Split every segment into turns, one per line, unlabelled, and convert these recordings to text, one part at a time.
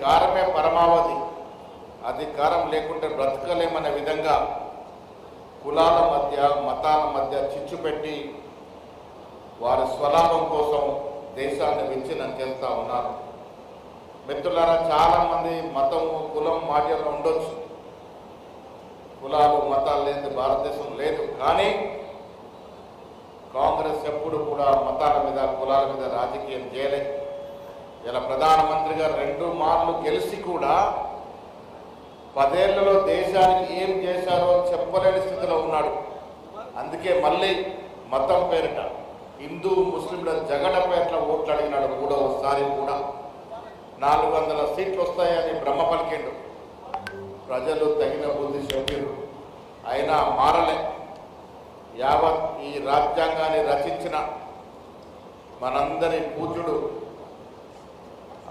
అధికారమే పరమావధి, అధికారం లేకుంటే బ్రతకలేమనే విధంగా కులాల మధ్య మతాల మధ్య చిచ్చు పెట్టి వారి స్వలాభం కోసం దేశాన్ని విచ్ఛిన్నం చేస్తూ ఉన్నారు. మిత్రులారా, చాలామంది మతము కులం మాటలు ఉండొచ్చు, కులాలు మతాలు లేని భారతదేశం లేదు. కానీ కాంగ్రెస్ ఎప్పుడు కూడా మతాల మీద కులాల మీద రాజకీయం చేయలేదు. ఇలా ప్రధానమంత్రి గారు 2 మార్లు గెలిచి కూడా 10 ఏళ్లలో దేశానికి ఏం చేశారో చెప్పలేని స్థితిలో ఉన్నాడు. అందుకే మళ్ళీ మతం పేరిట హిందూ ముస్లింల జగడ పేరిట ఓట్లు అడిగినాడు. 3వసారి కూడా 400 సీట్లు వస్తాయని బ్రహ్మ పలికిండు. ప్రజలు తగిన బుద్ధి చెప్పారు, అయినా మారలే. యావత్ ఈ రాజ్యాంగాన్ని రచించిన మనందరి పూజ్యుడు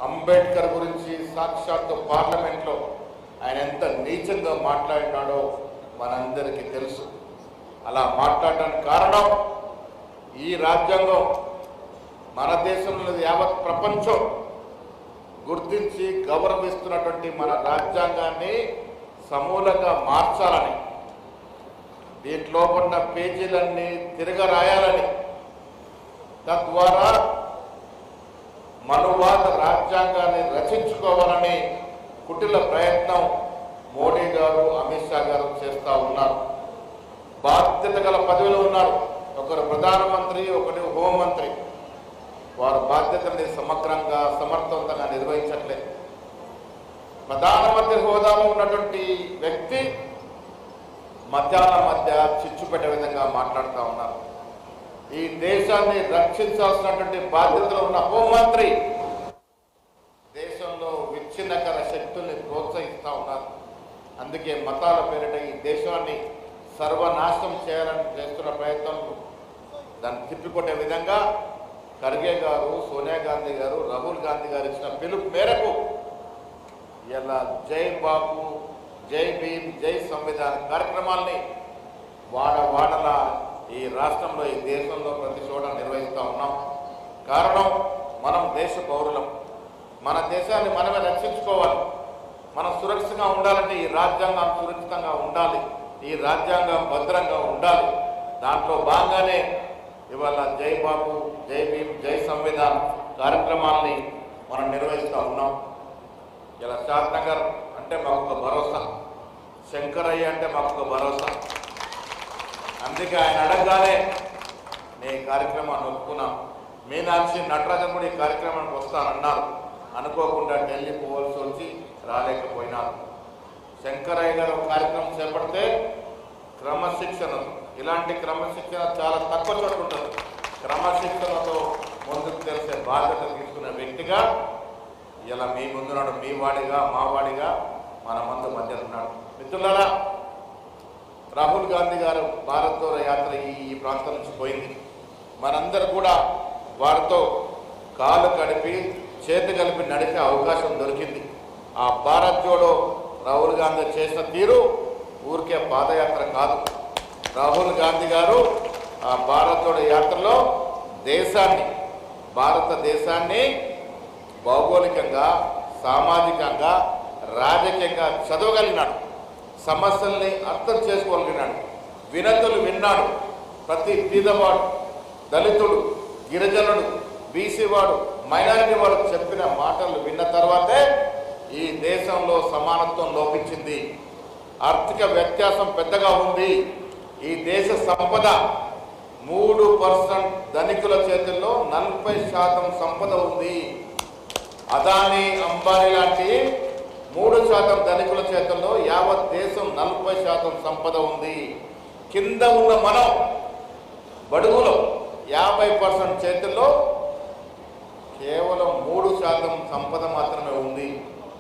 అంబేద్కర్ గురించి సాక్షాత్తు పార్లమెంట్లో ఆయన ఎంత నీచంగా మాట్లాడినాడో మనందరికీ తెలుసు. అలా మాట్లాడడానికి కారణం ఈ రాజ్యాంగం మన దేశంలో యావత్ ప్రపంచం గుర్తించి గౌరవిస్తున్నటువంటి మన రాజ్యాంగాన్ని సమూలంగా మార్చాలని, దీంట్లో ఉన్న పేజీలన్నీ తిరగరాయాలని, తద్వారా మనువాద రాజ్యాంగాన్ని రచించుకోవాలని కుటిల ప్రయత్నం మోడీ గారు అమిత్ షా గారు చేస్తూ ఉన్నారు. బాధ్యత గల పదవిలో ఉన్నారు. ఒకరు ప్రధానమంత్రి, ఒకటి హోంమంత్రి. వారు బాధ్యతల్ని సమగ్రంగా సమర్థవంతంగా నిర్వహించట్లేదు. ప్రధానమంత్రి హోదాలో ఉన్నటువంటి వ్యక్తి మధ్యాహ్న మధ్య చిచ్చు పెట్టే విధంగా మాట్లాడుతూ ఉన్నారు. ఈ దేశాన్ని రక్షించాల్సినటువంటి బాధ్యతలో ఉన్న హోంమంత్రి దేశంలో విచ్ఛిన్నకర శక్తుల్ని ప్రోత్సహిస్తూ ఉన్నారు. అందుకే మతాల పేరిట ఈ దేశాన్ని సర్వనాశనం చేయాలని చేస్తున్న ప్రయత్నం దాన్ని తిప్పికొట్టే విధంగా ఖర్గే గారు, సోనియా గాంధీ గారు, రాహుల్ గాంధీ గారు ఇచ్చిన పిలుపు మేరకు ఇలా జై బాపు, జై భీమ్, జై సంవిధాన కార్యక్రమాల్ని వాడవాడలా ఈ రాష్ట్రంలో, ఈ దేశంలో ప్రతి చోట నిర్వహిస్తూ ఉన్నాం. కారణం, మనం దేశ పౌరులం. మన దేశాన్ని మనమే రక్షించుకోవాలి. మనం సురక్షితంగా ఉండాలంటే ఈ రాజ్యాంగం సురక్షితంగా ఉండాలి, ఈ రాజ్యాంగం భద్రంగా ఉండాలి. దాంట్లో భాగంగానే ఇవాళ జై బాబు, జై భీమ్, జై సంవిధాన్ కార్యక్రమాల్ని మనం నిర్వహిస్తూ ఉన్నాం. ఇలా షాద్నగర్ అంటే మాకు ఒక భరోసా, శంకరయ్య అంటే మాకు ఒక భరోసా. అందుకే ఆయన అడగగానే నేను ఈ కార్యక్రమాన్ని ఒప్పుకున్నాను. మీనాక్షి నటరాజన్ కూడా ఈ కార్యక్రమానికి వస్తానన్నారు. అనుకోకుండా ఢిల్లీ పోవాల్సి వచ్చి రాలేకపోయినారు. శంకరయ్య గారు ఒక కార్యక్రమం చేపడితే క్రమశిక్షణ, ఇలాంటి క్రమశిక్షణ చాలా తక్కువ చోట ఉంటుంది. క్రమశిక్షణతో ముందుకు తెలిసే బాధ్యత తీసుకున్న వ్యక్తిగా ఇలా మీ ముందున్నాడు. మీ వాడిగా, మా వాడిగా మన ముందు మధ్య ఉన్నాడు. మిత్రులారా, రాహుల్ గాంధీ గారు భారత్ జోడో యాత్ర ఈ ప్రాంతం నుంచి పోయింది. మనందరూ కూడా వారితో కాలు కడిపి చేతి కలిపి నడిపే అవకాశం దొరికింది. ఆ భారత్ జోడో రాహుల్ గాంధీ చేసిన తీరు ఊరికే పాదయాత్ర కాదు. రాహుల్ గాంధీ గారు ఆ భారత్ జోడో యాత్రలో దేశాన్ని, భారతదేశాన్ని భౌగోళికంగా, సామాజికంగా, రాజకీయంగా చదవగలిగినాడు. సమస్యల్ని అర్థం చేసుకోగలిగినాడు. వినతులు విన్నాడు. ప్రతి పేదవాడు, దళితుడు, గిరిజనుడు, బీసీ వాడు, మైనారిటీ వాడు చెప్పిన మాటలు విన్న తర్వాతే ఈ దేశంలో సమానత్వం లోపించింది. ఆర్థిక వ్యత్యాసం పెద్దగా ఉంది. ఈ దేశ సంపద 3% ధనికుల చేతుల్లో 40% సంపద ఉంది. అదానీ, అంబానీ లాంటి 3% ధనికుల చేతుల్లో యావత్ దేశం 40% సంపద ఉంది. కింద ఉన్న మనం బడుగులో 50% చేతుల్లో కేవలం 3% సంపద మాత్రమే ఉంది.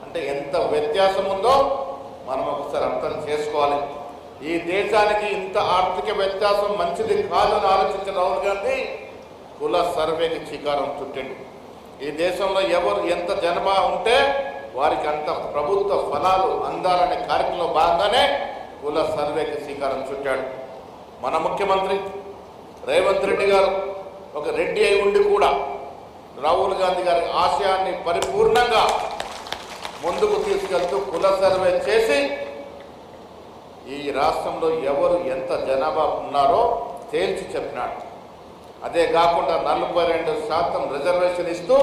అంటే ఎంత వ్యత్యాసం ఉందో మనం ఒకసారి అర్థం చేసుకోవాలి. ఈ దేశానికి ఇంత ఆర్థిక వ్యత్యాసం మంచిది కాదని ఆలోచించిన రాహుల్ గాంధీ కుల సర్వేకి శ్రీకారం చుట్టిండు. ఈ దేశంలో ఎవరు ఎంత జనాభా ఉంటే వారికి అంత ప్రభుత్వ ఫలాలు అందాలనే కార్యక్రమంలో భాగంగానే కుల సర్వేకి శ్రీకారం చుట్టాడు. మన ముఖ్యమంత్రి రేవంత్ రెడ్డి గారు ఒక రెడ్డి అయి ఉండి కూడా రాహుల్ గాంధీ గారి ఆశయాన్ని పరిపూర్ణంగా ముందుకు తీసుకెళ్తూ కుల సర్వే చేసి ఈ రాష్ట్రంలో ఎవరు ఎంత జనాభా ఉన్నారో తేల్చి చెప్పినాడు. అదే కాకుండా 42% రిజర్వేషన్ ఇస్తూ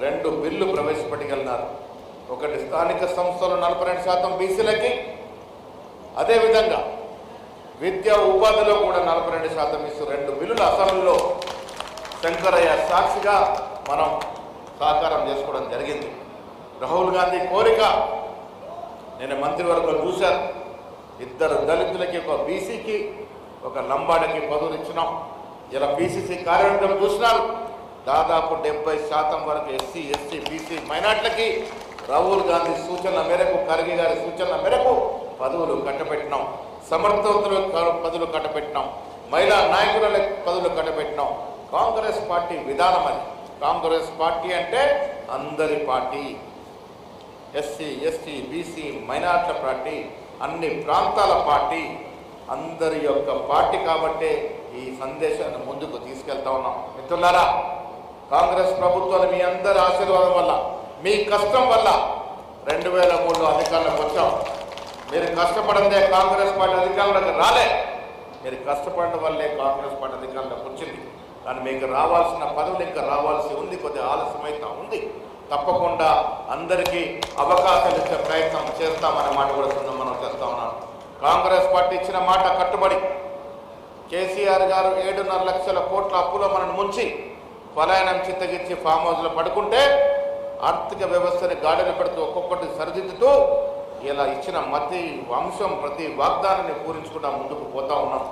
2 బిల్లు ప్రవేశపెట్టగలిగినారు. ఒకటి స్థానిక సంస్థలు 42% బీసీలకి, అదేవిధంగా విద్యా ఉపాధిలో కూడా 42% ఇస్తూ 2 బిల్లులు అసెంబ్లీలో శంకరయ్య సాక్షిగా మనం సహకారం చేసుకోవడం జరిగింది. రాహుల్ గాంధీ కోరిక నేను మంత్రివర్గంలో చూశాను. 2 దళితులకి, ఒక బీసీకి, ఒక లంబాడికి పదవులు ఇచ్చినాం. ఇలా బీసీసీ కార్యవర్గం చూసినారు. దాదాపు 70% వరకు ఎస్సీ, ఎస్టీ, బీసీ మైనార్టీలకి రాహుల్ గాంధీ సూచనల మేరకు, ఖర్గే గారి సూచనల మేరకు పదవులు కట్టబెట్టినాం. సమర్థవంతులకు పదవులు కట్టబెట్టినాం. మహిళా నాయకులకు పదవులు కట్టబెట్టినాం. కాంగ్రెస్ పార్టీ విధానం అది. కాంగ్రెస్ పార్టీ అంటే అందరి పార్టీ, ఎస్సీ, ఎస్టీ, బీసీ, మైనార్టీల పార్టీ, అన్ని ప్రాంతాల పార్టీ, అందరి యొక్క పార్టీ. కాబట్టే ఈ సందేశాన్ని ముందుకు తీసుకెళ్తా ఉన్నాం. మిత్రులారా, కాంగ్రెస్ ప్రభుత్వాలు మీ అందరి ఆశీర్వాదం వల్ల, మీ కష్టం వల్ల 2003లో అధికారంలోకి వచ్చాం. మీరు కష్టపడిందే కాంగ్రెస్ పార్టీ అధికారంలోకి రాలే. మీరు కష్టపడడం వల్లే కాంగ్రెస్ పార్టీ అధికారంలోకి వచ్చింది. కానీ మీకు రావాల్సిన పదవులు ఇంకా రావాల్సి ఉంది, కొద్దిగా ఆలస్యమైతే ఉంది. తప్పకుండా అందరికీ అవకాశాలు ఇచ్చే ప్రయత్నం చేస్తామనే మాట కూడా మనం చేస్తా ఉన్నాం. కాంగ్రెస్ పార్టీ ఇచ్చిన మాట కట్టుబడి కేసీఆర్ గారు 7.5 లక్షల కోట్ల అప్పులో మనల్ని ముంచి పలాయనం చిత్తగించి ఫామ్ హౌస్లో పడుకుంటే ఆర్థిక వ్యవస్థని గాడిన పెడుతూ ఒక్కొక్కటి సరిదిద్దుతూ ఇలా ఇచ్చిన ప్రతి అంశం, ప్రతి వాగ్దానాన్ని పూరించుకుంటా ముందుకు పోతా ఉన్నాం.